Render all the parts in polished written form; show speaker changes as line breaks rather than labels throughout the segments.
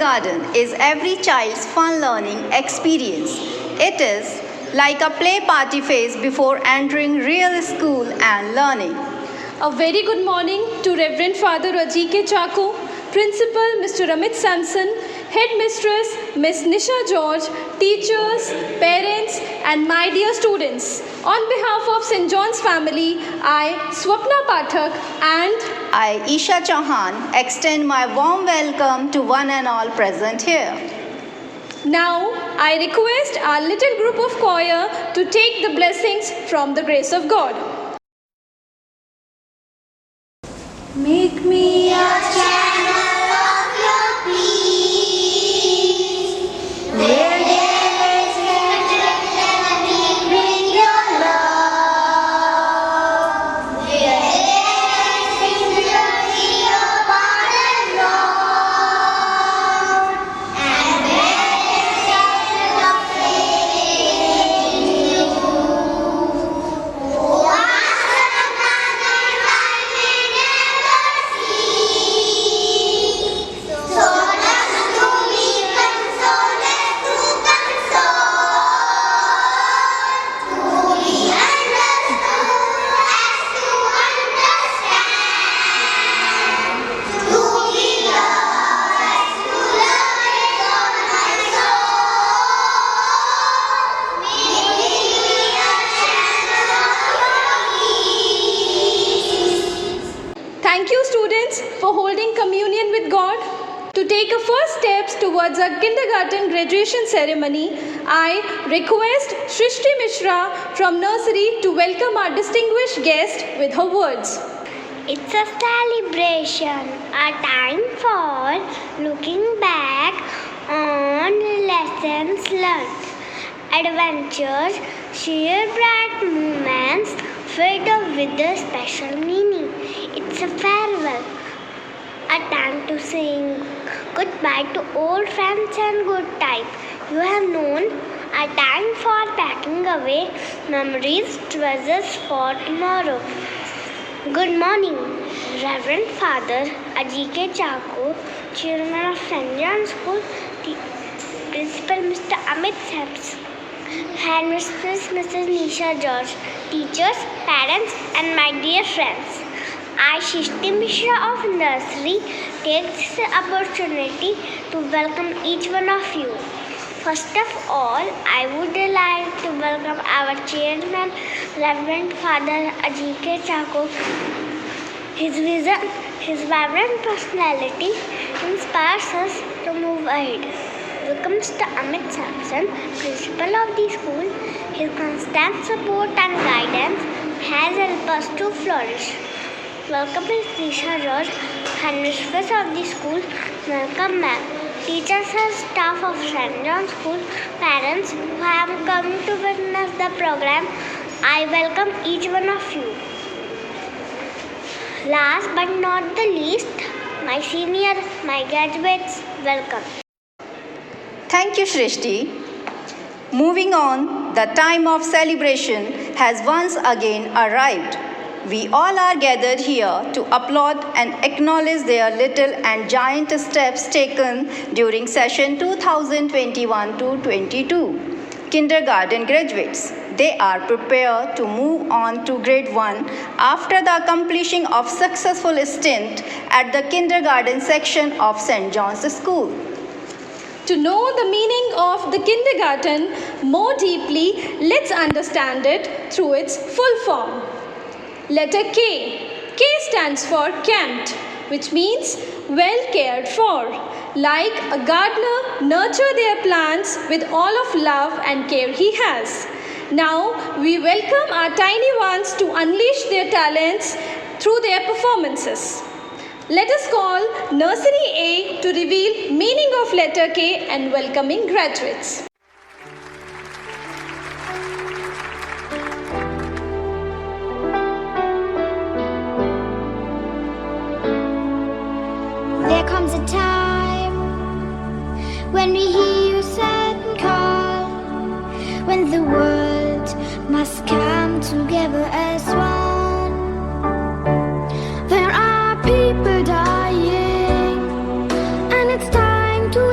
kindergarten is every child's fun learning experience. It is like a play party phase before entering real school and learning.
A very good morning to Reverend Father RGK Chako, Principal Mr. Amit Sampson, Headmistress Miss Nisha George, teachers, parents and my dear students. On behalf of St.JOHN'S family, I, Swapna Pathak and
I, ST.JOHN, extend my warm welcome to one and all present here.
Now, I request our little group of choir to take the blessings from the grace of God.
Make me a channel of your peace, where there is hatred, let me bring your love. Where there is injury, your pardon, Lord. And where there is hatred of faith in you. Oh,
Thank you, students, for holding communion with God. To take a first steps towards our kindergarten graduation ceremony, I request Shrishti Mishra from nursery to welcome our distinguished guest with her words.
It's a celebration, a time for looking back on lessons learned, adventures, sheer bright moments filled with a special meaning. It's a farewell, a time to sing goodbye to old friends and good times you have known, a time for packing away memories, treasures for tomorrow. Good morning, Reverend Father RGK Chako, Chairman of St.JOHN'S School, Principal Mr. Amit Sampson, Headmistress Mrs. Nisha George, teachers, parents and my dear friends. I, Shrishti Mishra of nursery, take this opportunity to welcome each one of you. First of all, I would like to welcome our chairman, Reverend Father RGK Chako. His vision, his vibrant personality inspires us to move ahead. Welcome Mr. Amit Sampson, principal of the school. His constant support and guidance has helped us to flourish. Welcome Ms. Nisha George, headmistress of the school. Welcome ma'am. Teachers and staff of St.JOHN'S School, parents who have come to witness the program, I welcome each one of you. Last but not the least, my senior, my graduates, welcome.
Thank you, Shrishti. Moving on, the time of celebration has once again arrived. We all are gathered here to applaud and acknowledge their little and giant steps taken during session 2021-22. Kindergarten graduates. They are prepared to move on to grade 1 after the accomplishing of successful stint at the kindergarten section of St.JOHN'S School.
To know the meaning of the kindergarten more deeply, let's understand it through its full form. Letter K. K stands for camped, which means well cared for. Like a gardener nurture their plants with all of love and care he has. Now we welcome our tiny ones to unleash their talents through their performances. Let us call Nursery A to reveal meaning of letter K and welcoming graduates.
There comes a time when we hear you sad and call, when the world must come together as one. There are people dying, and it's time to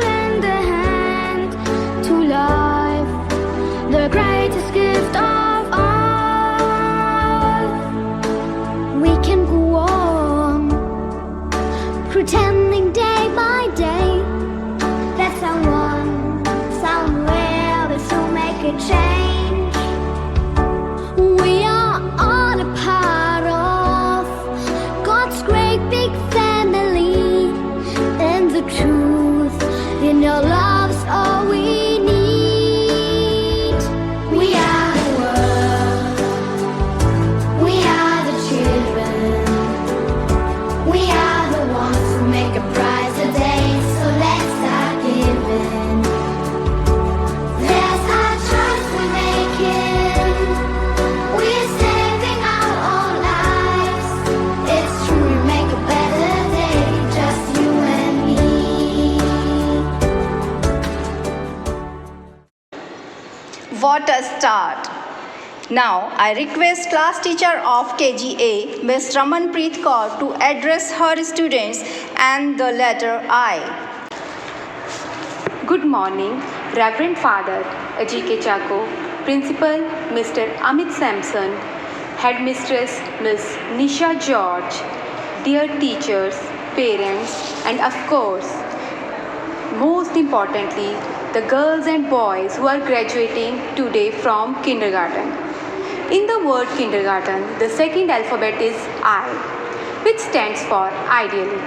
change. We are all a part of God's great big family, and the truth in your love's all we need. We are the world, we are the children, we are the ones who make a brighter day, so let's start giving. There's our choice we're making, we're saving our own lives. It's true, we make a better day, just you and me.
What a start! Now, I request class teacher of KGA, Ms. Ramanpreet Kaur, to address her students and the letter I.
Good morning, Reverend Father Ajike Chako, Principal Mr. Amit Sampson, Headmistress Ms. Nisha George, dear teachers, parents, and of course, most importantly, the girls and boys who are graduating today from kindergarten. In the word kindergarten, the second alphabet is I, which stands for idyllic.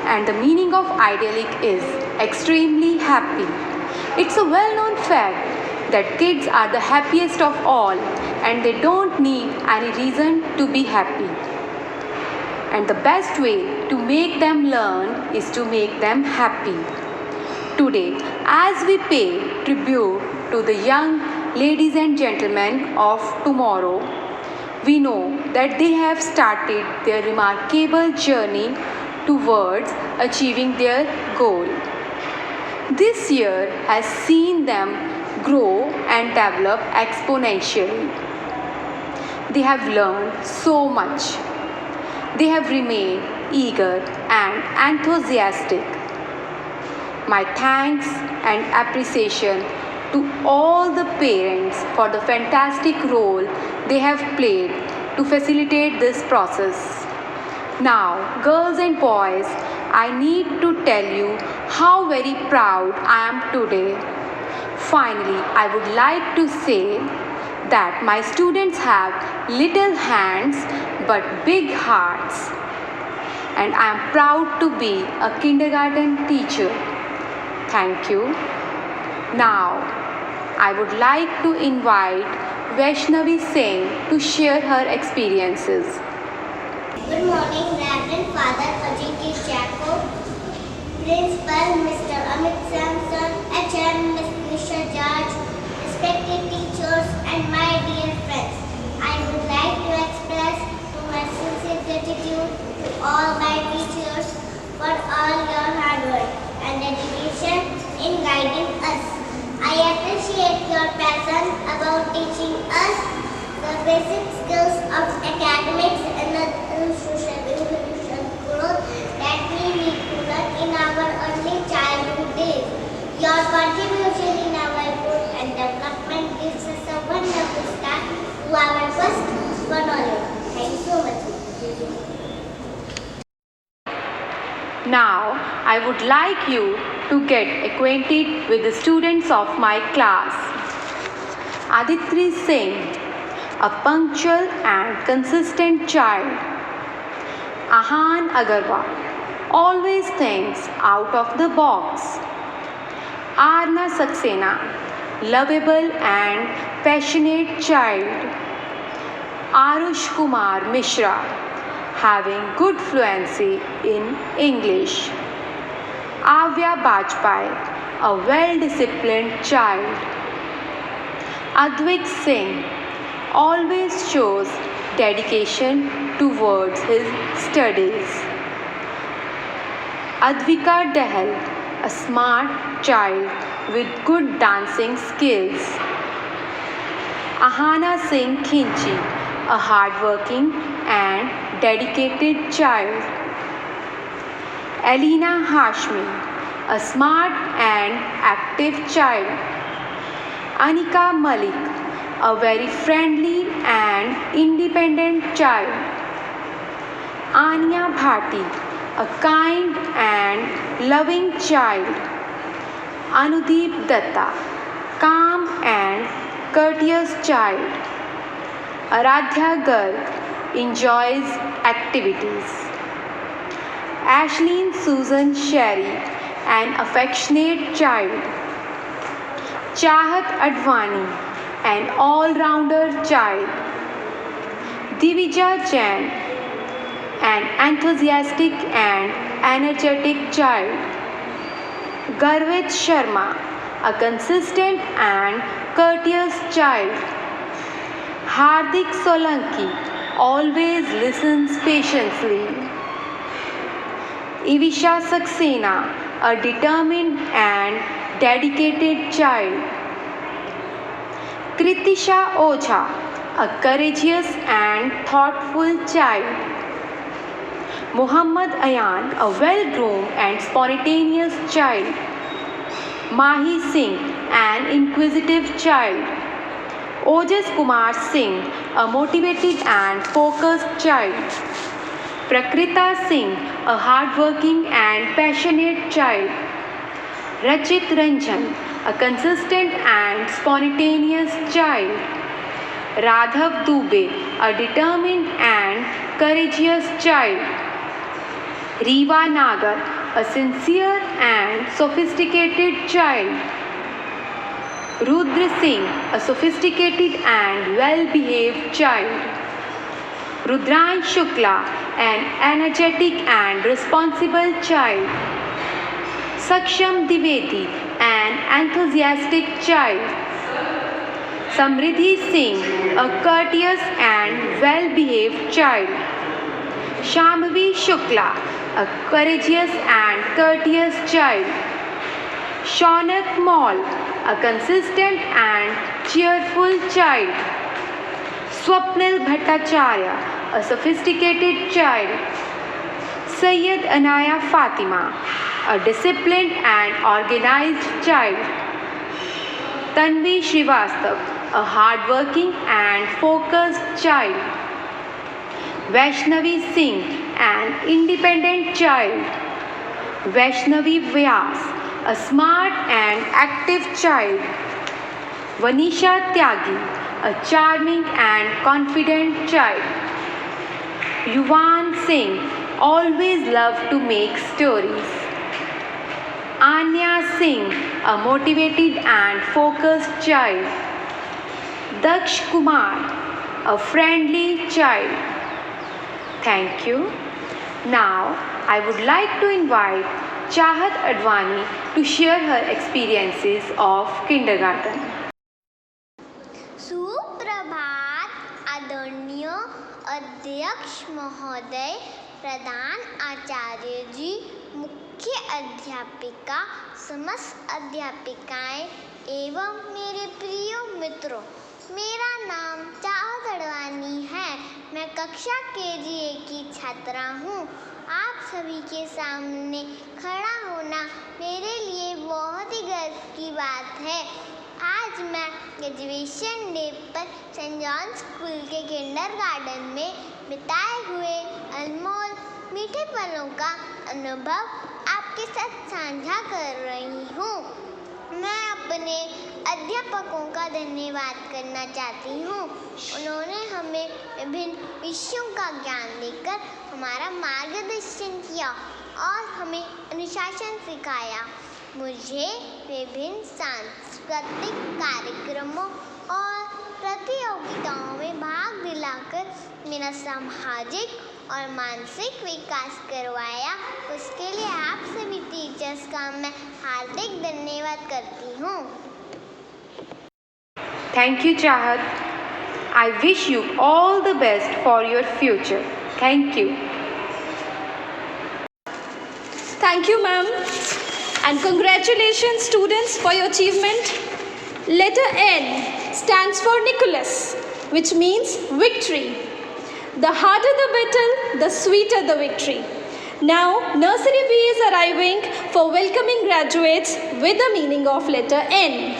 And the meaning of idyllic is extremely happy. It's a well-known fact that kids are the happiest of all and they don't need any reason to be happy. And the best way to make them learn is to make them happy. Today, as we pay tribute to the young ladies and gentlemen of tomorrow, we know that they have started their remarkable journey towards achieving their goal. This year has seen them grow and develop exponentially. They have learned so much. They have remained eager and enthusiastic. My thanks and appreciation to all the parents for the fantastic role they have played to facilitate this process. Now, girls and boys, I need to tell you how very proud I am today. Finally, I would like to say that my students have little hands but big hearts. And I am proud to be a kindergarten teacher. Thank you. Now, I would like to invite Vaishnavi Singh to share her experiences.
Good morning, Reverend Father RGC Chako, Principal Mr. Amit Sampson, HM Ms. Nisha George, respected teachers and my dear friends. I would like to express my sincere gratitude to all my teachers for all your hard work and dedication in guiding us. I appreciate your passion about teaching us the basic skills of academics and the social evolution growth that we need to learn in our early childhood days. Your contribution in our growth and development gives us a wonderful start to our quest for knowledge. Thank you so much.
Now, I would like you to get acquainted with the students of my class. Aditri Singh, a punctual and consistent child. Ahan Agarwal, always thinks out of the box. Arna Saxena, lovable and passionate child. Arush Kumar Mishra, having good fluency in English. Avya Bajpai, a well-disciplined child. Advik Singh always shows dedication towards his studies. Advika Dahal, a smart child with good dancing skills. Ahana Singh Khinchi, a hardworking and dedicated child. Alina Hashmi, a smart and active child. Anika Malik, a very friendly and independent child. Anya Bhati, a kind and loving child. Anudeep Datta, calm and courteous child. Aradhya Garg enjoys activities. Ashleen Susan Sherry, an affectionate child. Chahat Advani, an all-rounder child. Divija Jain, an enthusiastic and energetic child. Garvit Sharma, a consistent and courteous child. Hardik Solanki always listens patiently. Ivisha Saxena, a determined and dedicated child. Kritisha Ocha, a courageous and thoughtful child. Muhammad Ayan, a well-groomed and spontaneous child. Mahi Singh, an inquisitive child. Ojas Kumar Singh, a motivated and focused child. Prakrita Singh, a hardworking and passionate child. Rachit Ranjan, a consistent and spontaneous child. Radhav Dubey, a determined and courageous child. Riva Nagar, a sincere and sophisticated child. Rudra Singh, a sophisticated and well-behaved child. Rudran Shukla, an energetic and responsible child. Saksham Divedi, an enthusiastic child. Samriddhi Singh, a courteous and well-behaved child. Shambhavi Shukla, a courageous and courteous child. Shaunak Maul, a consistent and cheerful child. Swapnil Bhattacharya, a sophisticated child. Sayyid Anaya Fatima, a disciplined and organized child. Tanvi Srivastav, a hardworking and focused child. Vaishnavi Singh, an independent child. Vaishnavi Vyas, a smart and active child. Vanisha Tyagi, a charming and confident child. Yuvan Singh always loved to make stories. Anya Singh, a motivated and focused child. Daksh Kumar, a friendly child. Thank you. Now, I would like to invite Chahat Advani to share her experiences of kindergarten.
सुप्रभात आदरणीय अध्यक्ष महोदय, प्रधान आचार्य जी, मुख्य अध्यापिका, समस्त अध्यापिकाएं एवं मेरे प्रिय मित्रों, मेरा नाम चाहत अडवाणी है। मैं कक्षा KG1 की छात्रा हूँ। आप सभी के सामने खड़ा होना मेरे लिए बहुत ही गर्व की बात है। आज मैं ग्रेजुएशन डे पर सेंट जॉन्स स्कूल के किंडरगार्टन में बिताए हुए अनमोल मीठे पलों का अनुभव आपके साथ साझा कर रही हूँ। मैं अपने अध्यापकों का धन्यवाद करना चाहती हूँ। उन्होंने हमें विभिन्न विषयों का ज्ञान देकर हमारा मार्गदर्शन किया और हमें अनुशासन सिखाया। मुझे विभिन्न सांस्कृतिक कार्यक्रमों और प्रतियोगिताओं में भाग दिलाकर मेरा सामाजिक और मानसिक विकास करवाया। उसके लिए आप सभी टीचर्स का मैं हार्दिक धन्यवाद करती हूँ।
Thank you, Chahat. I wish you all the best for your future. Thank you.
Thank you, ma'am. And congratulations, students, for your achievement. Letter N stands for Nicholas, which means victory. The harder the battle, the sweeter the victory. Now, Nursery B is arriving for welcoming graduates with the meaning of letter N.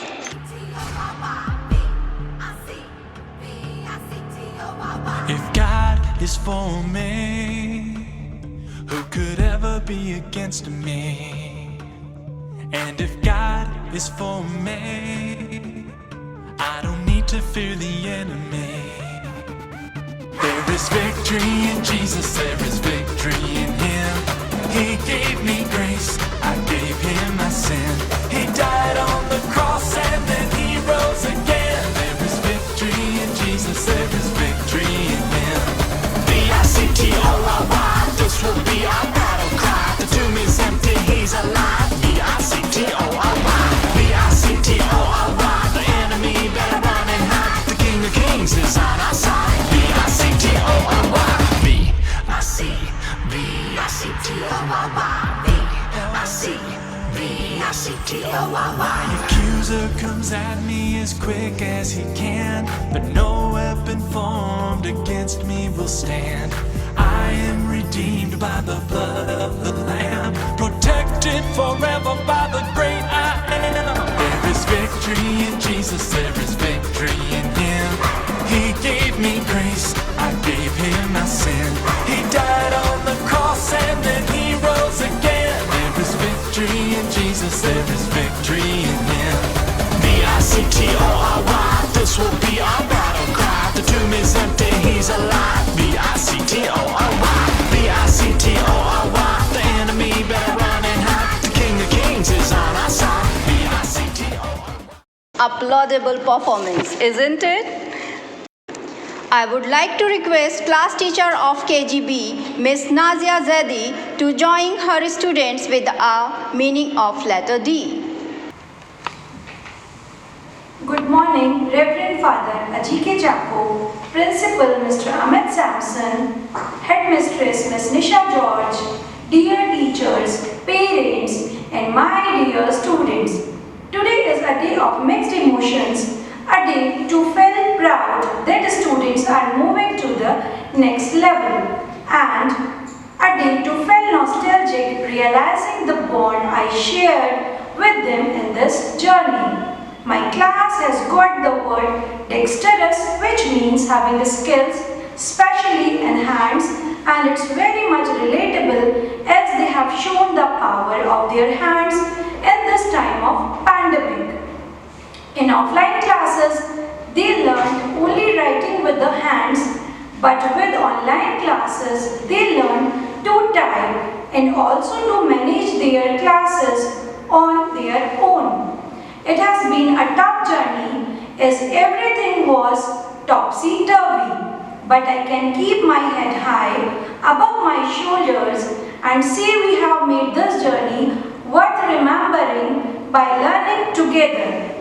If God is for me, who could ever be against me? And if God is for me, I don't need fear the enemy. There is victory in Jesus, there is victory in Him. He gave me grace, I gave Him my sin. He died on the cross and then He rose again. There is victory in Jesus, there is victory in Him. V-I-C-T-O-R-Y, this will be our battle cry. The tomb is empty, He's alive. V-I-C-T-O-R-Y, V-I-C-T-O-R-Y. The enemy better run and hide. The King of Kings is on our side. V-I-C-T-O-R-Y, V-I-C-T-O-R-Y, V-I-C-T-O-R-Y. The accuser comes at me as quick as he can, but no weapon formed against me will stand. I am redeemed by the blood of the Lamb, protected forever by the great I am. There is victory in Jesus, there is victory in Him. He gave me grace, I gave Him my sin. He died on the cross and then He rose again. There is victory in Jesus, there is victory in Him. V-I-C-T-O-R-Y, this will be our battle cry. The tomb is empty, He's alive. V-I-C-T-O-R-Y, V-I-C-T-O-R-Y. The enemy better run and hide. The King of Kings is on our side. V-I-C-T-O-R-Y.
Applaudable performance, isn't it? I would like to request class teacher of KGB, Miss Nazia Zedi, to join her students with a meaning of letter D.
Good morning, Reverend Father RGC Jaco, Principal Mr. Amit Sampson, Headmistress Miss Nisha George, dear teachers, parents, and my dear students. Today is a day of mixed emotions, a day to feel proud that students are moving to the next level, and a day to feel nostalgic realizing the bond I shared with them in this journey. My class has got the word dexterous, which means having skills, especially in hands, and it's very much relatable as they have shown the power of their hands in this time of pandemic. In offline classes, they learned only writing with the hands, but with online classes, they learned to type and also to manage their classes on their own. It has been a tough journey as everything was topsy-turvy, but I can keep my head high above my shoulders and say we have made this journey worth remembering by learning together,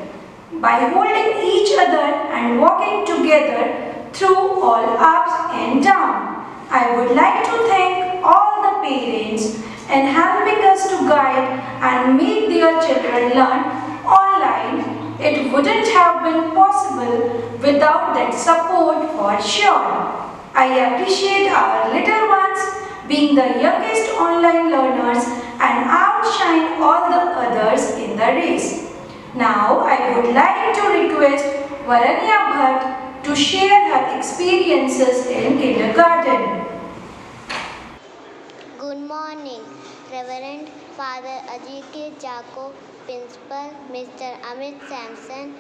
by holding each other and walking together through all ups and downs. I would like to thank all the parents in helping us to guide and make their children learn online. It wouldn't have been possible without that support for sure. I appreciate our little ones being the youngest online learners and outshine all the others in the race. Now I would like to request Varanya Bhatt to share her experiences in kindergarten.
Good morning, Reverend Father RGC Jaco, Principal Mr. Amit Sampson,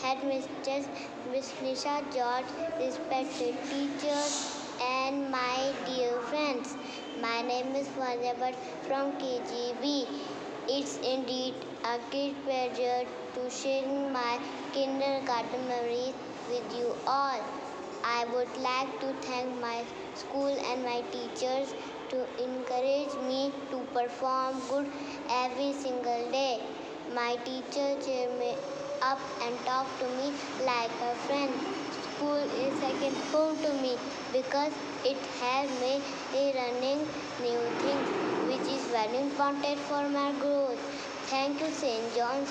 Headmistress Miss Nisha George, respected teachers, and my dear friends. My name is Varanya Bhatt from KGB. It's indeed a great pleasure to share my kindergarten memories with you all. I would like to thank my school and my teachers to encourage me to perform good every single day. My teacher cheer me up and talk to me like a friend. School is second home to me because it has me learning new things, which is very important for my growth. Thank you, ST.JOHN'S,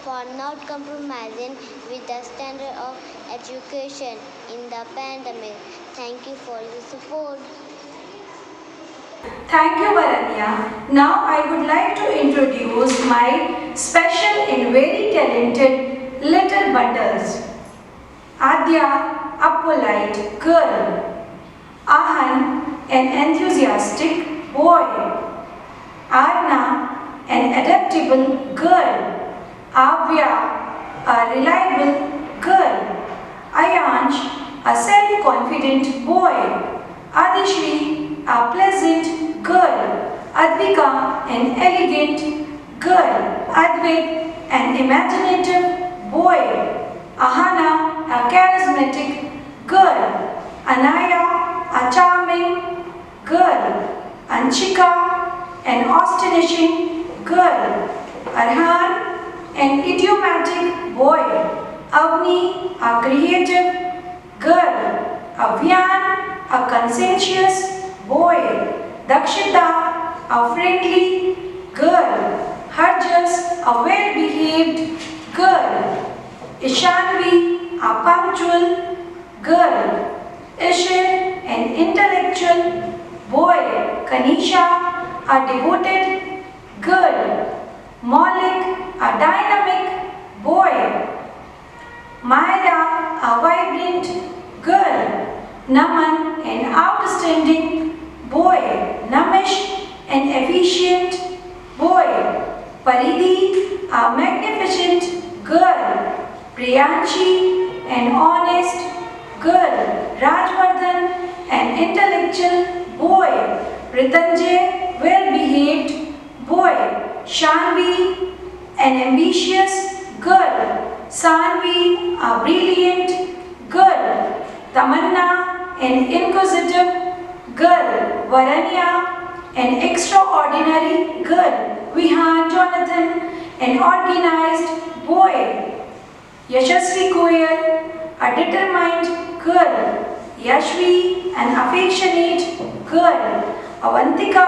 for not compromising with the standard of education in the pandemic. Thank you for your support.
Thank you, Varanya. Now I would like to introduce my special and very talented little bundles. Adya, a polite girl. Ahan, an enthusiastic boy. Arna, an adaptable girl. Avya, a reliable girl. a self-confident boy. Adishri, a pleasant girl. Advika, an elegant girl. Advait, an imaginative boy. Ahana, a charismatic girl. Anaya, a charming girl. Anchika, an astonishing girl. Arhan, an idiomatic boy. Avni, a creative girl. Avyan, a conscientious boy. Dakshita, a friendly girl. Harjas, a well-behaved girl. Ishanvi, a punctual girl. Ishir, an intellectual boy. Kanisha, a devoted girl. Maulik, a dynamic boy. Myra, a vibrant girl. Naman, an outstanding boy. Namish, an efficient boy. Paridhi, a magnificent girl. Priyanshi, an honest girl. Rajvardhan, an intellectual boy. Ritanjay, well-behaved boy. Shanvi, an ambitious girl. Sanvi, a brilliant girl. Tamanna, an inquisitive girl. Varanya, an extraordinary girl. Vihan, Jonathan, an organized boy. Yashasvi Koyal, a determined girl. Yashvi, an affectionate girl. Avantika,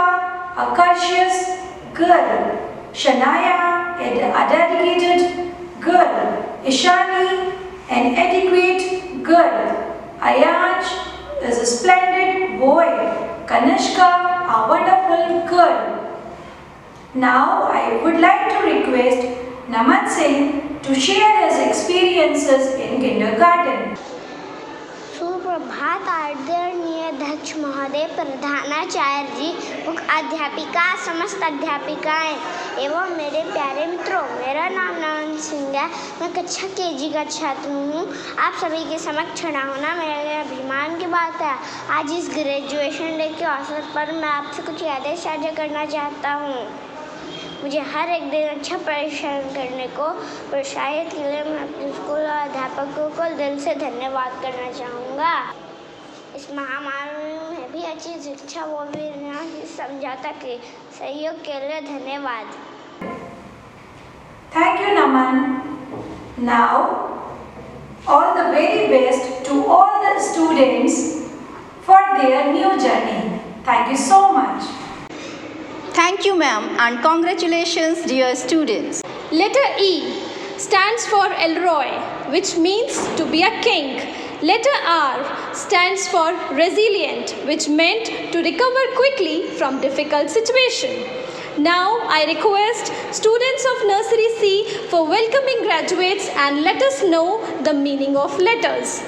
a courteous girl. Shanaya, a dedicated girl. Ishani, an adequate girl. Ayansh is a splendid boy. Kanishka, a wonderful girl. Now I would like to request Naman Singh to share his experiences in kindergarten.
सुप्रभात आदरणीय अध्यक्ष महोदय, प्रधानाचार्य जी, मुख्य अध्यापिका, समस्त अध्यापिकाएं एवं मेरे प्यारे मित्रों, मेरा नाम नमन सिंह है। मैं कक्षा केजी का छात्र हूँ। आप सभी के समक्ष खड़ा होना मेरे अभिमान की बात है। आज इस ग्रेजुएशन डे के अवसर पर मैं आपसे कुछ यादें साझा करना चाहता हूँ। मुझे हर एक दिन अच्छा परिश्रम करने को प्रोत्साहित के लिए मैं अपने स्कूल और अध्यापकों को दिल से धन्यवाद करना चाहूँगा। इस महामारी में भी अच्छी शिक्षा वो भी समझौता के सहयोग के लिए धन्यवाद।
Thank you, Naman. Now, all the very best to all the students for their new journey. Thank you so much.
Thank you, ma'am, and congratulations, dear students.
Letter E stands for Elroy, which means to be a king. Letter R stands for resilient, which meant to recover quickly from difficult situation. Now I request students of Nursery C for welcoming graduates and let us know the meaning of letters.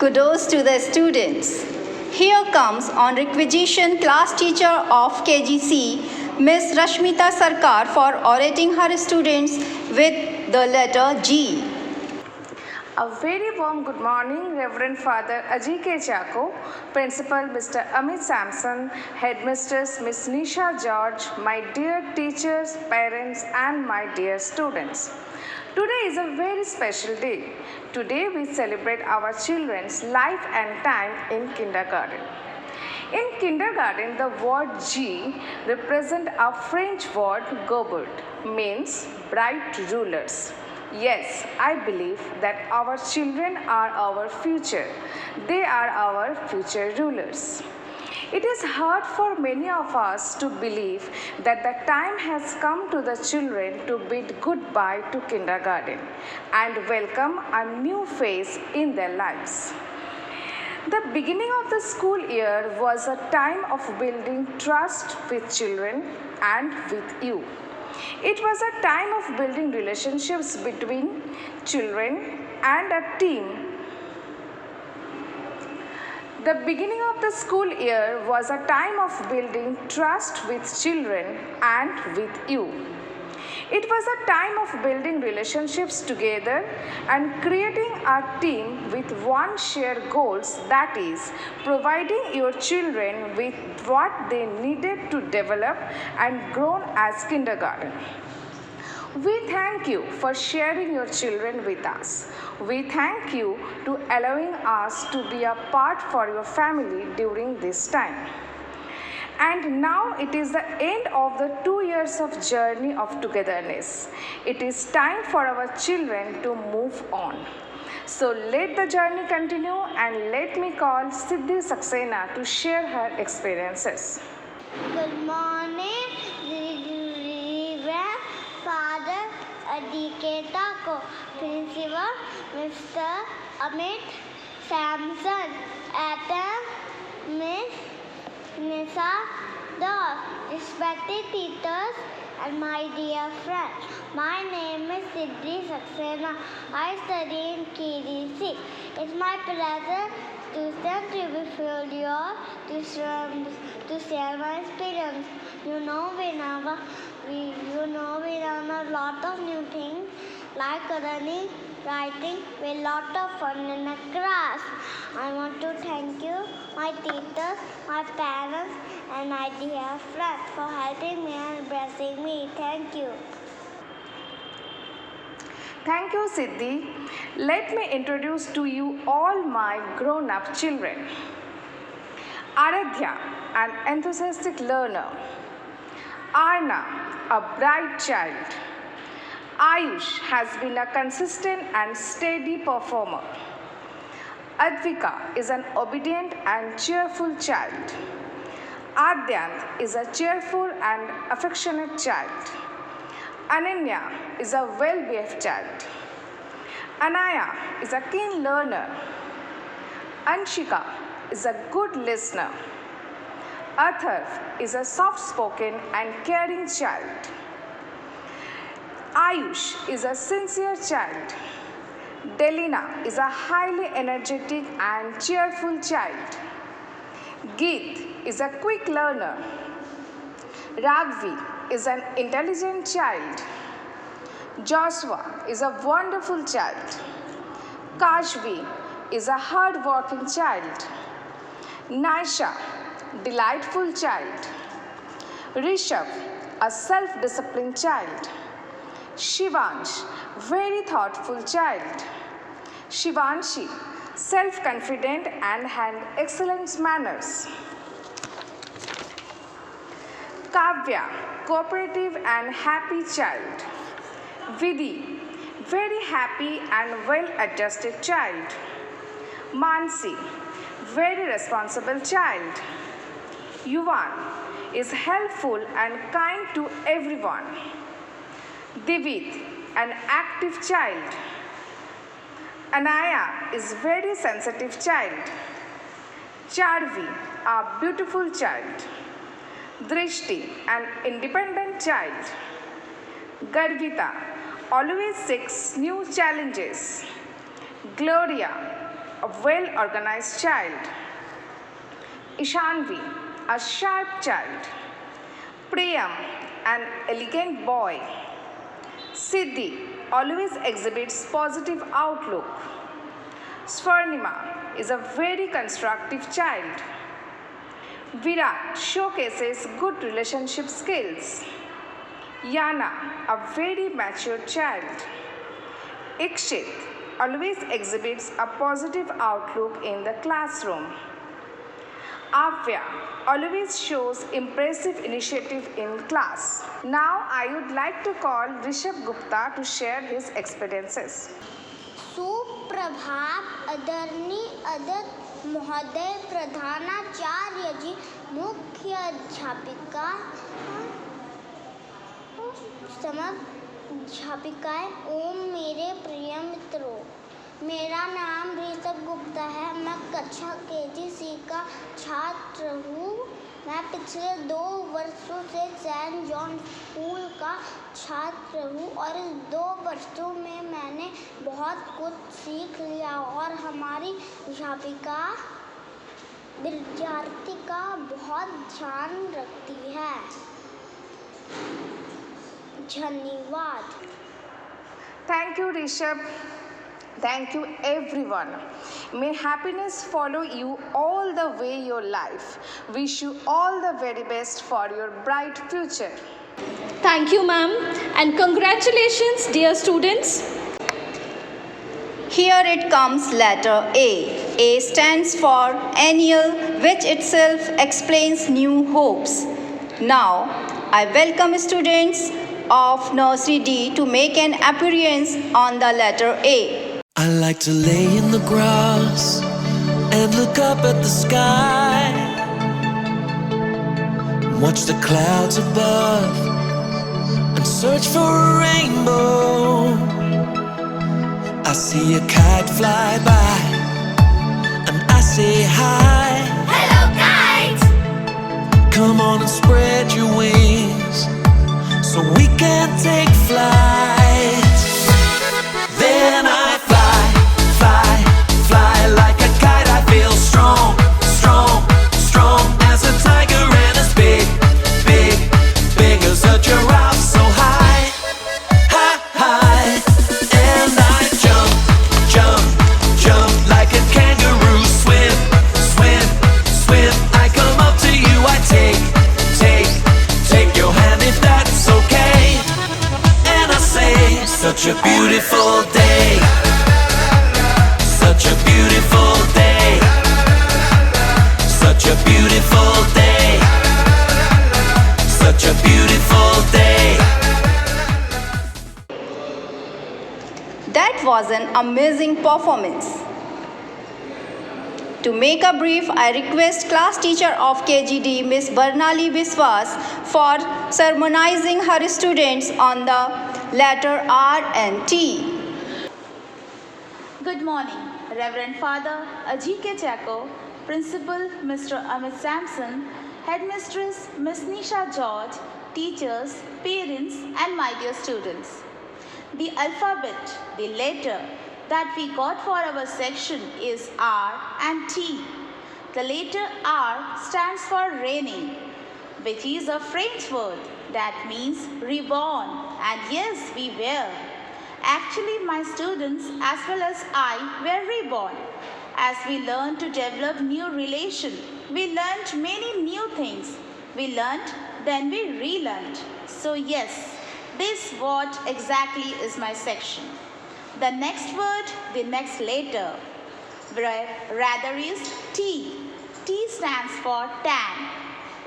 Kudos to the students. Here comes on requisition class teacher of KGC, Miss Rashmita Sarkar, for orating her students with the letter G.
A very warm good morning, Reverend Father RGK Chako, Principal Mr. Amit Sampson, Headmistress Miss Nisha George, my dear teachers, parents and my dear students. Today is a very special day. Today we celebrate our children's life and time in kindergarten. In kindergarten, the word G represents a French word Gobert, means bright rulers. Yes, I believe that our children are our future. They are our future rulers. It is hard for many of us to believe that the time has come to the children to bid goodbye to kindergarten and welcome a new phase in their lives. The beginning of the school year was a time of building trust with children and with you. It was a time of building relationships between children and a team. The beginning of the school year was a time of building trust with children and with you. It was a time of building relationships together and creating a team with one shared goals, that is, providing your children with what they needed to develop and grow as kindergarten. We thank you for sharing your children with us. We thank you to allowing us to be a part for your family during this time. And now it is the end of the 2 years of journey of togetherness. It is time for our children to move on. So let the journey continue and let me call Siddhi Saxena to share her experiences.
Good morning, Reverend Father Adiketako, Principal Mr. Amit Samson, Adam, Miss Nisa Das, respected teachers and my dear friends. My name is Siddhi Saxena. I study in KDC. It's my pleasure to stand before you all to share my experience. We learn a lot of new things like running, writing, with a lot of fun in the class. I want to thank you, my teachers, my parents, and my dear friends for helping me and blessing me. Thank you.
Thank you, Siddhi. Let me introduce to you all my grown-up children. Aradhya, an enthusiastic learner. Arna, a bright child. Ayush has been a consistent and steady performer. Advika is an obedient and cheerful child. Adyant is a cheerful and affectionate child. Ananya is a well-behaved child. Anaya is a keen learner. Anshika is a good listener. Atharv is a soft-spoken and caring child. Ayush is a sincere child. Delina is a highly energetic and cheerful child. Geet is a quick learner. Ragvi is an intelligent child. Joshua is a wonderful child. Kashvi is a hard-working child. Naisha, delightful child. Rishabh, a self-disciplined child. Shivansh, very thoughtful child. Shivanshi, self-confident and had excellent manners. Kavya, cooperative and happy child. Vidhi, very happy and well-adjusted child. Mansi, very responsible child. Yuvan is helpful and kind to everyone. Divit, an active child. Anaya is very sensitive child. Charvi, a beautiful child. Drishti, an independent child. Garvita, always seeks new challenges. Gloria, a well-organized child. Ishanvi, a sharp child. Priyam, an elegant boy. Siddhi always exhibits positive outlook. Swarnima is a very constructive child. Virat showcases good relationship skills. Yana, a very mature child. Ikshit always exhibits a positive outlook in the classroom. Avya always shows impressive initiative in class. Now I would like to call Rishabh Gupta to share his experiences.
सुप्रभात आदरणीय अध्यक्ष महोदय प्रधानाचार्य जी मुख्य अध्यापिका समध्यापिकाएं ओम मेरे प्रिय मित्रों, मेरा नाम ऋषभ गुप्ता है। मैं कक्षा KGC का छात्र हूँ। मैं पिछले 2 वर्षों से सेंट जॉन स्कूल का छात्र हूँ और इस 2 वर्षों में मैंने बहुत कुछ सीख लिया और हमारी अध्यापिका विद्यार्थी का बहुत ध्यान रखती है। धन्यवाद।
Thank you, Rishabh. Thank you, everyone. May happiness follow you all the way your life. Wish you all the very best for your bright future.
Thank you, ma'am, and congratulations, dear students.
Here it comes letter A. A stands for annual, which itself explains new hopes. Now, I welcome students of nursery D to make an appearance on the letter A.
I like to lay in the grass and look up at the sky, watch the clouds above and search for a rainbow. I see a kite fly by and I say hi. Hello, kite! Come on and spread your wings so we can take flight. Then I fly like a kite. I feel strong, strong, strong as a tiger, and as big, big, big as a giraffe. So high, high, high, and I jump, jump, jump like a kangaroo. Swim, swim, swim. I come up to you. I take your hand if that's okay. And I say, such a beautiful day. Such a beautiful day. Such a beautiful day. Such a beautiful day.
That was an amazing performance. To make a brief, I request class teacher of KGD, Miss Barnali Biswas, for sermonizing her students on the letter R and T.
Good morning, Reverend Father Ajike Chako, Principal Mr. Amit Sampson, Headmistress Miss Nisha George, teachers, parents and my dear students. The alphabet, the letter that we got for our section is R and T. The letter R stands for raining, which is a French word that means reborn, and yes, we were. Actually, my students as well as I were reborn. As we learned to develop new relation, we learned many new things. We learned, then we relearned. So yes, this what exactly is my section. The next word, the next letter, rather is T. T stands for tan.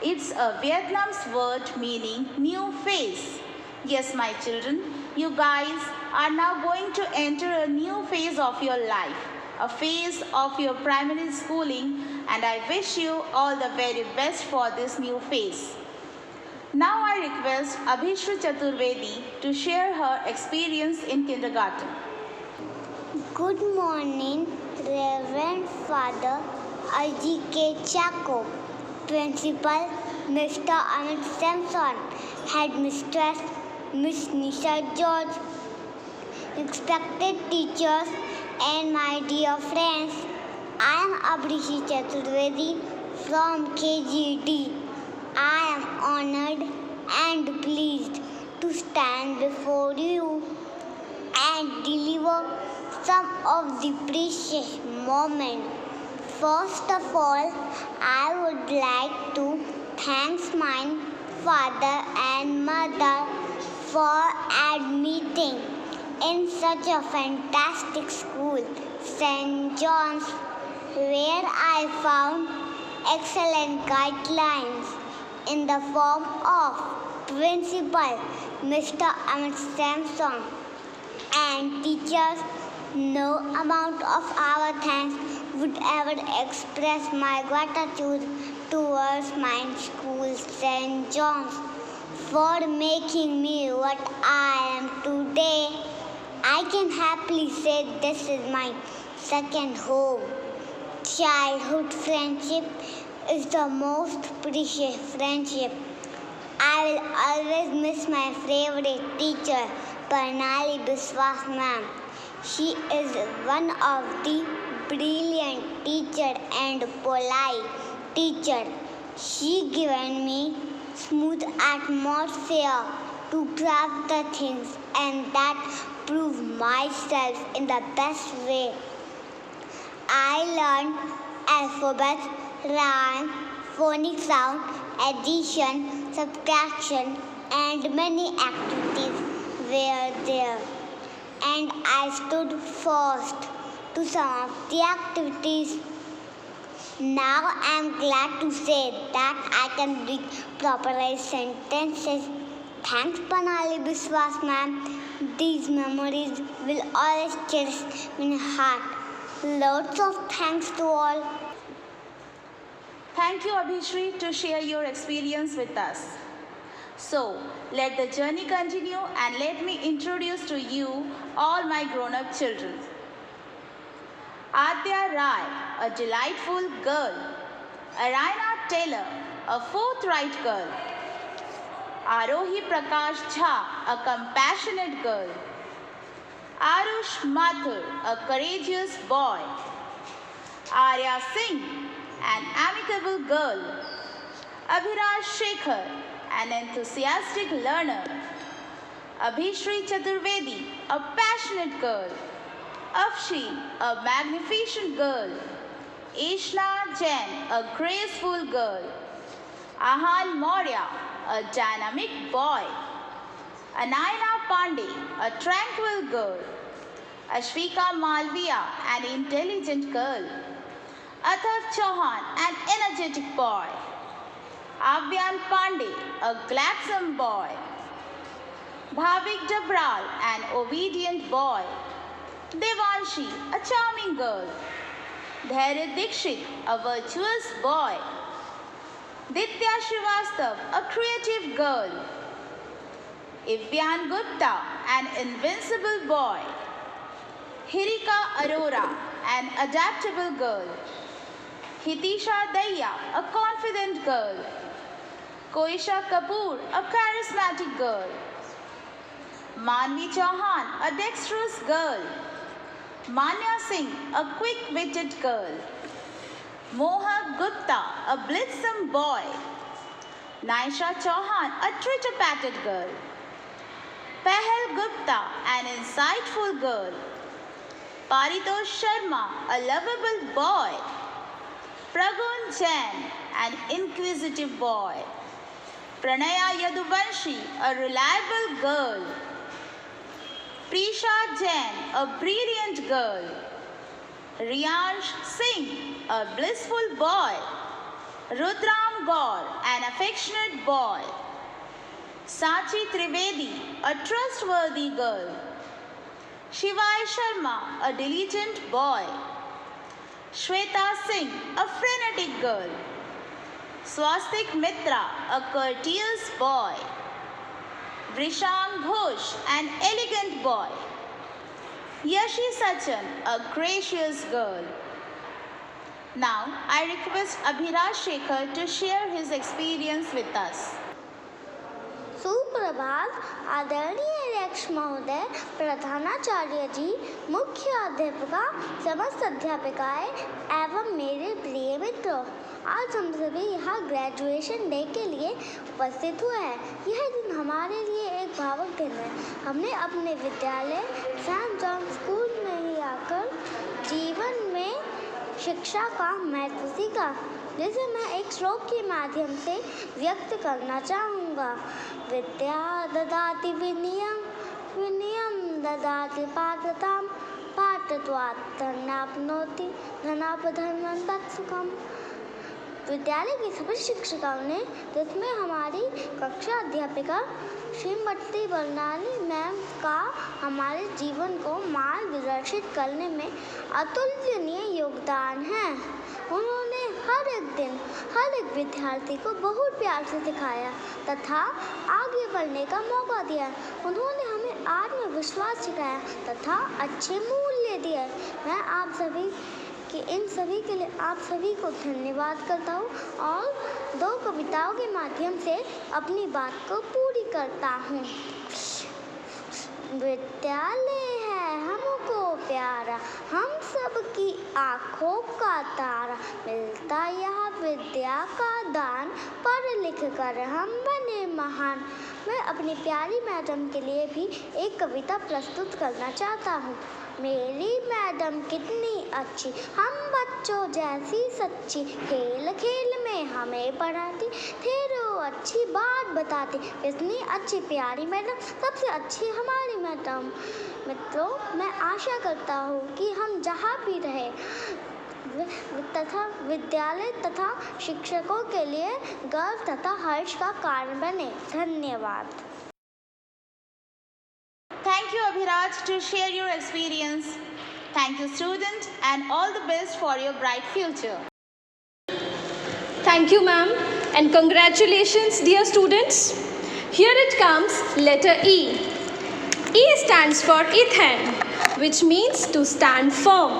It's a Vietnam's word meaning new phase. Yes, my children, you guys are now going to enter a new phase of your life, a phase of your primary schooling, and I wish you all the very best for this new phase. Now I request Abhishru Chaturvedi to share her experience in kindergarten.
Good morning, Reverend Father RGK Chako, Principal Mr. Amit Sampson, Headmistress Miss Nisha George, respected teachers and my dear friends. I am Abhishek Chaturvedi from KGD. I am honored and pleased to stand before you and deliver some of the precious moments. First of all, I would like to thank my father and mother for admitting in such a fantastic school, St. John's, where I found excellent guidelines in the form of Principal Mr. Amit Sampson and teachers. No amount of our thanks would ever express my gratitude towards my school, St. John's, for making me what I am today. I can happily say this is my second home. Childhood friendship is the most precious friendship. I will always miss my favorite teacher, Pranali Biswas ma'am. She is one of the brilliant teacher and polite teacher. She given me smooth atmosphere to grasp the things and that prove myself in the best way. I learned alphabet, rhyme, phonic sound, addition, subtraction, and many activities were there. And I stood first to some of the activities. Now I am glad to say that I can read properized sentences. Thanks, Pranali Biswas ma'am. These memories will always cherish in my heart. Lots of thanks to all.
Thank you, Abhishri, to share your experience with us. So, let the journey continue and let me introduce to you all my grown-up children. Adya Rai, a delightful girl. Araina Taylor, a forthright girl. Arohi Prakash Jha, a compassionate girl. Arush Mathur, a courageous boy. Arya Singh, an amicable girl. Abhiraj Shekhar, an enthusiastic learner. Abhishri Chaturvedi, a passionate girl. Afshin, a magnificent girl. Ishna Jain, a graceful girl. Ahan Maurya, a dynamic boy. Anayana Pandey, a tranquil girl. Ashvika Malviya, an intelligent girl. Atharv Chauhan, an energetic boy. Abhyan Pandey, a gladsome boy. Bhavik Dabral, an obedient boy. Devanshi, a charming girl. Dhairya Dikshit, a virtuous boy. Ditya Srivastav, a creative girl. Ivyan Gupta, an invincible boy. Hirika Arora, an adaptable girl. Hitisha Daya, a confident girl. Koisha Kapoor, a charismatic girl. Manvi Chauhan, a dexterous girl. Manya Singh, a quick-witted girl. Mohak Gupta, a blithesome boy. Naisha Chauhan, a treasure-pated girl. Pahel Gupta, an insightful girl. Paritosh Sharma, a lovable boy. Pragun Jain, an inquisitive boy. Pranaya Yaduvanshi, a reliable girl. Prisha Jain, a brilliant girl. Riyansh Singh, a blissful boy. Rudram Gaur, an affectionate boy. Sachi Trivedi, a trustworthy girl. Shivai Sharma, a diligent boy. Shweta Singh, a frenetic girl. Swastik Mitra, a courteous boy. Vrishang Ghosh, an elegant boy. Yashi Sachan, a gracious girl. Now, I request Abhiraj Shekhar to share his experience with us.
सुप्रभात आदरणीय अध्यक्ष महोदय, प्रधानाचार्य जी, मुख्य अध्यापिका, समस्त अध्यापिकाएं एवं मेरे प्रिय मित्रों, आज हम सभी यहाँ ग्रेजुएशन डे के लिए उपस्थित हुए हैं। यह दिन हमारे लिए एक भावुक दिन है। हमने अपने विद्यालय सेंट जॉन स्कूल में ही आकर जीवन में शिक्षा का महत्व सीखा, जिसे मैं एक श्लोक के माध्यम से व्यक्त करना चाहूँगा। विद्या ददाति विनयं, विनयं ददाति पात्रतां, पात्रत्वात् धनाप्नोति, धनापधर्मं तत्सुखम्। विद्यालय की सभी शिक्षिकाओं ने, जिसमें हमारी कक्षा अध्यापिका श्रीमती बरनानी मैम का हमारे जीवन को मार्गदर्शित करने में अतुलनीय योगदान है। उन्होंने हर एक दिन हर एक विद्यार्थी को बहुत प्यार से सिखाया तथा आगे बढ़ने का मौका दिया। उन्होंने हमें आत्मविश्वास सिखाया तथा अच्छे मूल्य दिए। मैं आप सभी कि इन सभी के लिए आप सभी को धन्यवाद करता हूँ और 2 कविताओं के माध्यम से अपनी बात को पूरी करता हूँ। विद्यालय है हमको प्यारा, हम सबकी आँखों का तारा, मिलता यहाँ विद्या का दान, पढ़ लिख कर हम बने महान। मैं अपनी प्यारी मैडम के लिए भी एक कविता प्रस्तुत करना चाहता हूँ। मेरी मैडम कितनी अच्छी, हम बच्चों जैसी सच्ची, खेल खेल में हमें पढ़ाती, ढेरों अच्छी बात बताती, इतनी अच्छी प्यारी मैडम, सबसे अच्छी हमारी मैडम। मित्रों, मैं आशा करता हूँ कि हम जहाँ भी रहें तथा विद्यालय तथा शिक्षकों के लिए गर्व तथा हर्ष का कारण बने। धन्यवाद।
Thank you, Abhiraj, to share your experience. Thank you, student, and all the best for your bright future.
Thank you, ma'am, and congratulations, dear students. Here it comes, letter E. E stands for Ethan, which means to stand firm.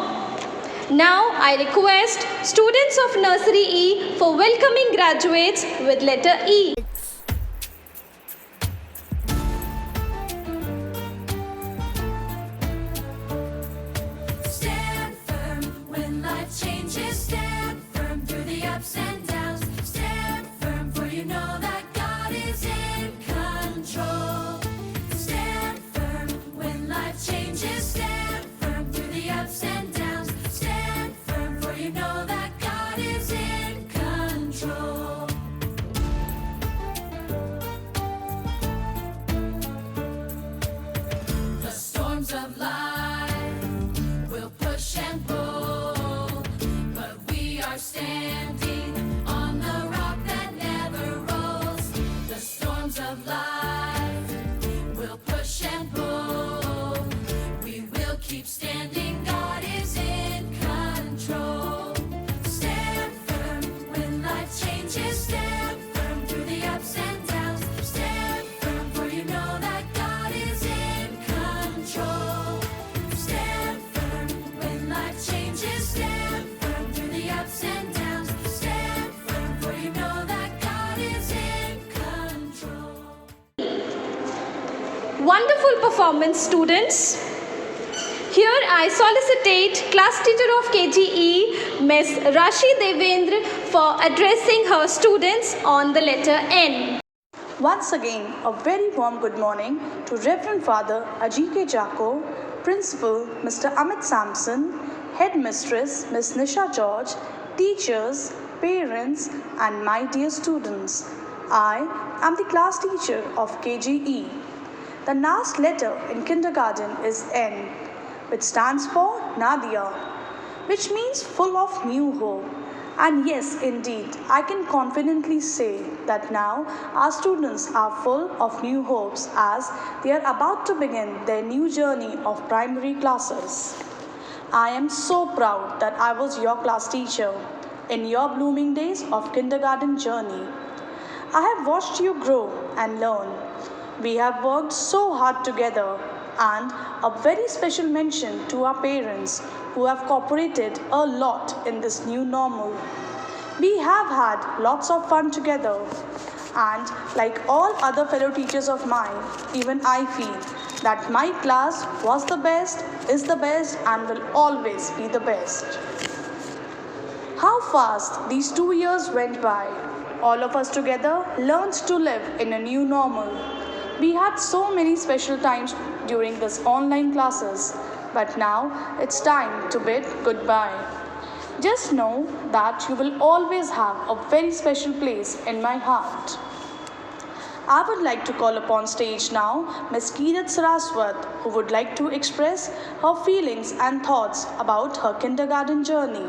Now, I request students of Nursery E for welcoming graduates with letter E.
Changes, stand firm through the ups and downs. Stand firm, for you know that God is in control. Stand firm when life changes. Stand firm through the ups and downs. Stand firm, for you know that God is in control. The storms of life will push and pull. Standing on the rock that never rolls. The storms of life will push and pull. We will keep standing. God is in control. Stand firm when life changes. Stand firm through the ups and downs. Stand firm, for you know that God is in control. Stand firm when life changes. Stand firm through the ups and downs. Stand firm, for you know that God is in control.
Wonderful performance, students. Here I solicitate class teacher of KGE, Ms. Rashi Devendra, for addressing her students on the letter N.
Once again, a very warm good morning to Reverend Father RGC Jaco, Principal Mr. Amit Sampson, Headmistress Ms. Nisha George, teachers, parents, and my dear students. I am the class teacher of KGE. The last letter in kindergarten is N, which stands for Nadia, which means full of new hope. And yes, indeed, I can confidently say that now our students are full of new hopes as they are about to begin their new journey of primary classes. I am so proud that I was your class teacher in your blooming days of kindergarten journey. I have watched you grow and learn. We have worked so hard together, and a very special mention to our parents who have cooperated a lot in this new normal. We have had lots of fun together, and like all other fellow teachers of mine, even I feel that my class was the best, is the best, and will always be the best. How fast these 2 years went by. All of us together learned to live in a new normal. We had so many special times during this online classes, but now it's time to bid goodbye. Just know that you will always have a very special place in my heart. I would like to call upon stage now Ms. Kirat Saraswat, who would like to express her feelings and thoughts about her kindergarten journey.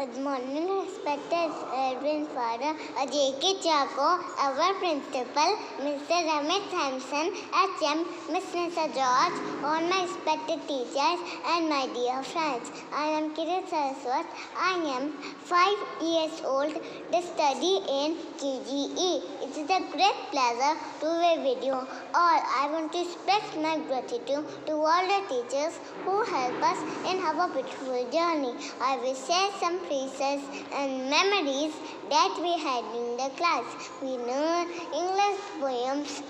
Good morning, respected Reverend Father J.K. Chaco, our principal, Mr. Amit Sampson, HM, Miss Nisha George, all my respected teachers and my dear friends. I am Kirit Saraswat. I am 5 years old to study in KGE. It is a great pleasure to be with you all. I want to express my gratitude to all the teachers who help us in our beautiful journey. I will share some phrases and memories that we had in the class. We learned English poems,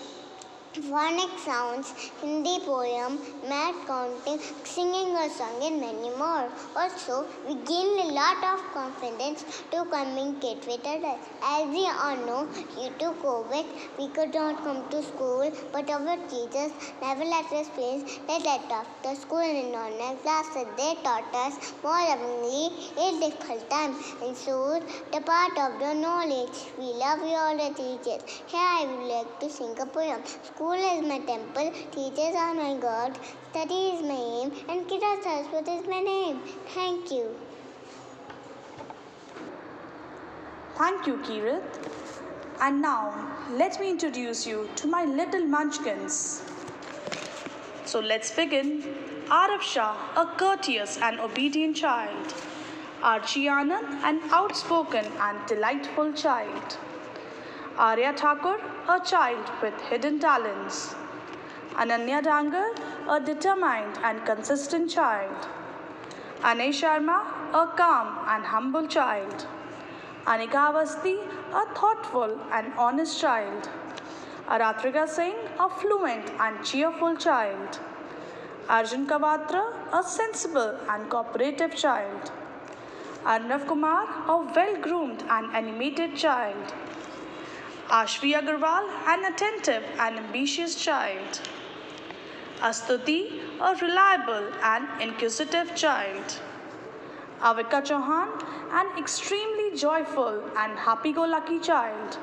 phonic sounds, Hindi poem, math counting, singing a song and many more. Also, we gained a lot of confidence to communicate with others. As we all know, due to COVID, we could not come to school, but our teachers never let us feel that after school in online classes, they taught us more lovingly in difficult time and so the part of the knowledge. We love you all the teachers. Here I would like to sing a poem. School is my temple, teachers are my God, study is my aim, and Kira Saraswat is my name. Thank you.
Thank you, Kirit. And now, let me introduce you to my little munchkins. So let's begin. Arav Shah, a courteous and obedient child. Archie Anand, an outspoken and delightful child. Arya Thakur, a child with hidden talents. Ananya Dangar, a determined and consistent child. Anay Sharma, a calm and humble child. Anika Avasti, a thoughtful and honest child. Aratrika Singh, a fluent and cheerful child. Arjun Kawatra, a sensible and cooperative child. Arnav Kumar, a well-groomed and animated child. Ashvi Agarwal, an attentive and ambitious child. Astuti, a reliable and inquisitive child. Avika Chauhan, an extremely joyful and happy-go-lucky child.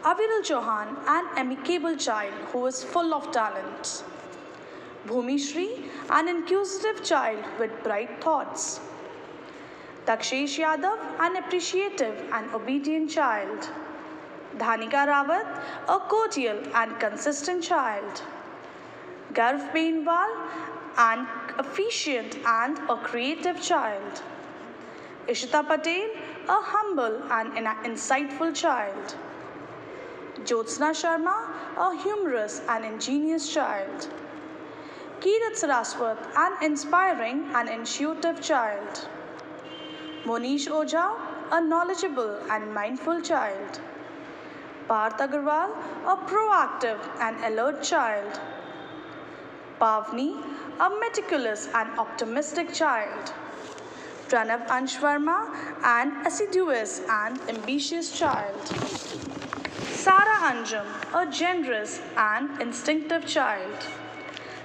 Aviral Chauhan, an amicable child who is full of talent. Bhumi Shri, an inquisitive child with bright thoughts. Dakshesh Yadav, an appreciative and obedient child. Dhanika Rawat, a cordial and consistent child. Garv Beinwal, an efficient and a creative child. Ishita Patel, a humble and insightful child. Jyotsna Sharma, a humorous and ingenious child. Kirat Saraswat, an inspiring and intuitive child. Monish Ojha, a knowledgeable and mindful child. Parth Agarwal, a proactive and alert child. Pavni, a meticulous and optimistic child. Pranav Anshvarma, an assiduous and ambitious child. Sara Anjum, a generous and instinctive child.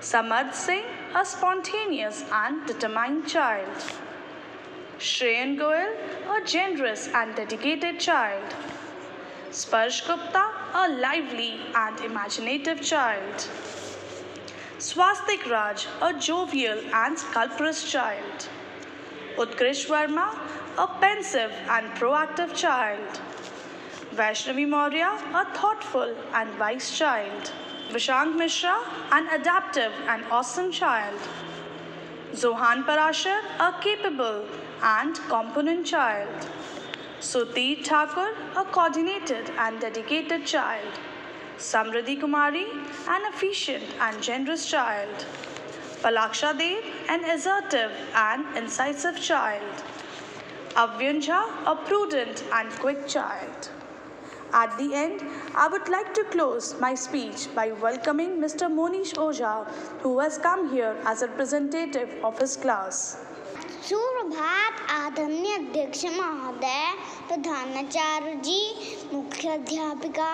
Samarth Singh, a spontaneous and determined child. Shreyan Goel, a generous and dedicated child. Sparsh Gupta, a lively and imaginative child. Swastik Raj, a jovial and sculptorous child. Utkrish Verma, a pensive and proactive child. Vaishnavi Maurya, a thoughtful and wise child. Vishank Mishra, an adaptive and awesome child. Zohan Parashar, a capable and competent child. Suti Thakur, a coordinated and dedicated child. Samriddhi Kumari, an efficient and generous child. Palaksha Dev, an assertive and incisive child. Avyanja, a prudent and quick child. At the end, I would like to close my speech by welcoming Mr. Monish Ojha, who has come here as a representative of his class.
सुप्रभात आदरणीय अध्यक्ष महोदय, प्रधानाचार्य जी, मुख्य अध्यापिका,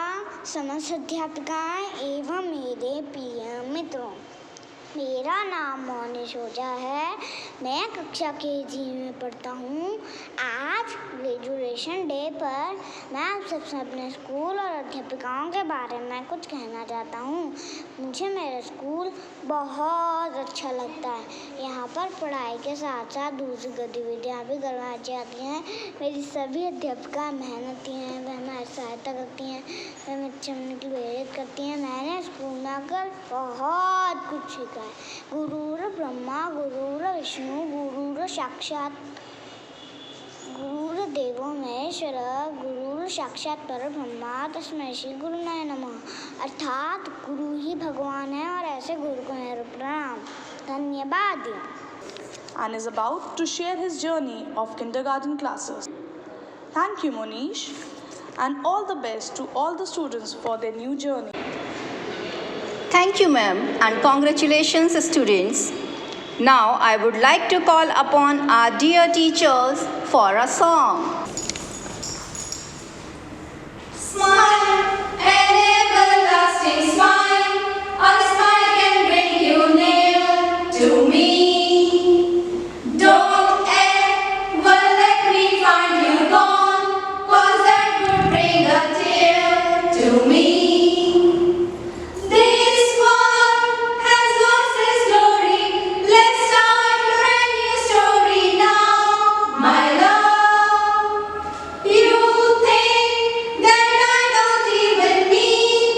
समस्त अध्यापिकाएं एवं मेरे प्रिय मित्रों, मेरा नाम मोनिश ओझा है। मैं कक्षा KG में पढ़ता हूँ। आज ग्रेजुएशन डे पर मैं आप सबसे अपने स्कूल और अध्यापिकाओं के बारे में कुछ कहना चाहता हूँ। मुझे मेरा स्कूल बहुत अच्छा लगता है। यहाँ पर पढ़ाई के साथ साथ दूसरी गतिविधियाँ भी करवाई जाती हैं। मेरी सभी अध्यापिका मेहनती हैं, वह हमारी सहायता करती हैं, वह हमें अच्छे बनने के लिए प्रेरित करती हैं। मैंने स्कूल में आकर बहुत कुछ सीखा है। गुरुर ब्रह्मा गुरुर विष्णु गुरुर साक्षात गुरुर देवो महेश्वर गुरुर साक्षात परब्रह्मा तस्मै श्री गुरुनाय नमः। अर्थात गुरु ही भगवान है और ऐसे गुरु को मेरा प्रणाम। धन्यवाद।
And is about to share his journey of kindergarten classes. Thank you, Monish, and all the best to all the students for their new journey.
Thank you, ma'am, and congratulations, students. Now, I would like to call upon our dear teachers for a song.
Smile, an everlasting smile. A smile can bring you near to me. Don't ever let me find you gone, 'cause that would bring a tear to me. This world has lost its glory. Let's start a brand new story now, my love. You think that I don't even mean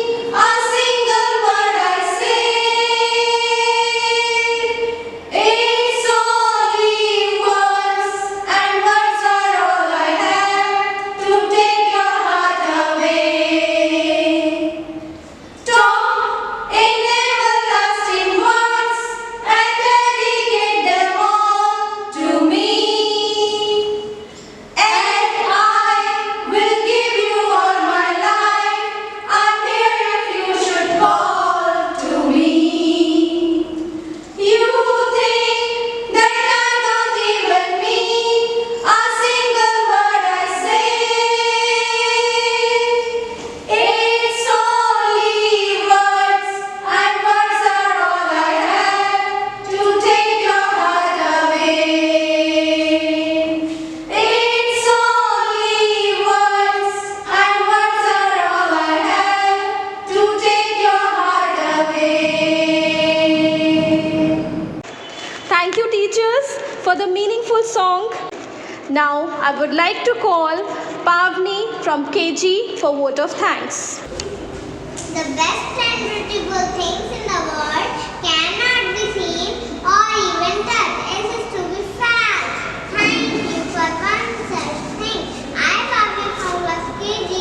a single word I say. It's only words, and words are all I have to take your heart away. Talk in everlasting words and dedicate them all to me. And I will give you all my life. I'm here if you should call to me. You think that I don't even mean a single word I say. It's only words, and words are all I have to take your heart away. It's only words, and words are all I have to take your heart away.
Thank you, teachers, for the meaningful song. Now, I would like to call Pavni from KG for vote of thanks.
The best and beautiful things in the world cannot be seen or even touched. It is to be felt. Thank you for one such thing. I, Pavni from class KG,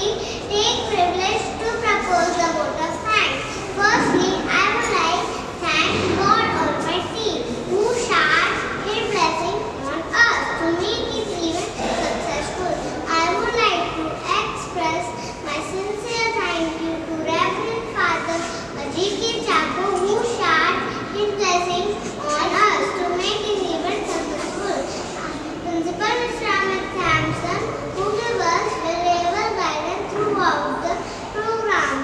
take privilege to propose the vote of thanks. Firstly, I would like to thank God Almighty, who showers His blessing on us to make this event successful. I would like to express my sincere thank you to Reverend Father RGC Introductions, who shared his blessings on us to make this event successful. Principal Mr. Amit Sampson, who gave us valuable guidance throughout the program.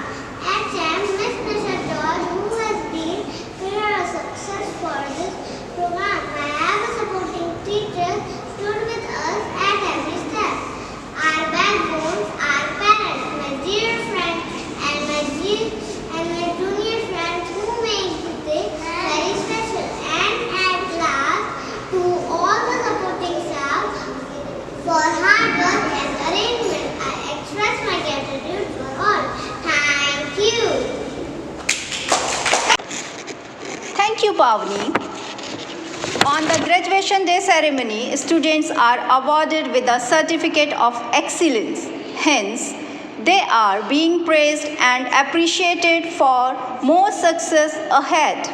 HM Miss Nisha George, who has been a success for this program. I have a supporting teacher stood with us at every step. Our backbones, our parents, my dear friends, and my junior friends who make this day very special. And at last, to all the supporting staff for hard work and arrangement, I express my gratitude for all. Thank you.
Thank you, Pavni. On the graduation day ceremony, students are awarded with a certificate of excellence. Hence, they are being praised and appreciated for more success ahead.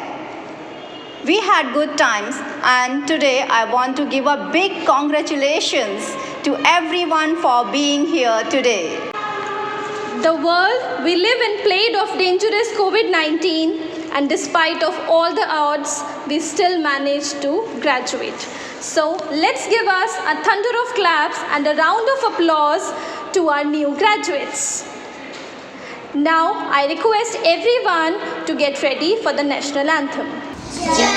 We had good times, and today I want to give a big congratulations to everyone for being here today.
The world we live in plagued of dangerous COVID-19, and despite of all the odds, we still managed to graduate. So let's give us a thunder of claps and a round of applause to our new graduates. Now I request everyone to get ready for the national anthem.
Just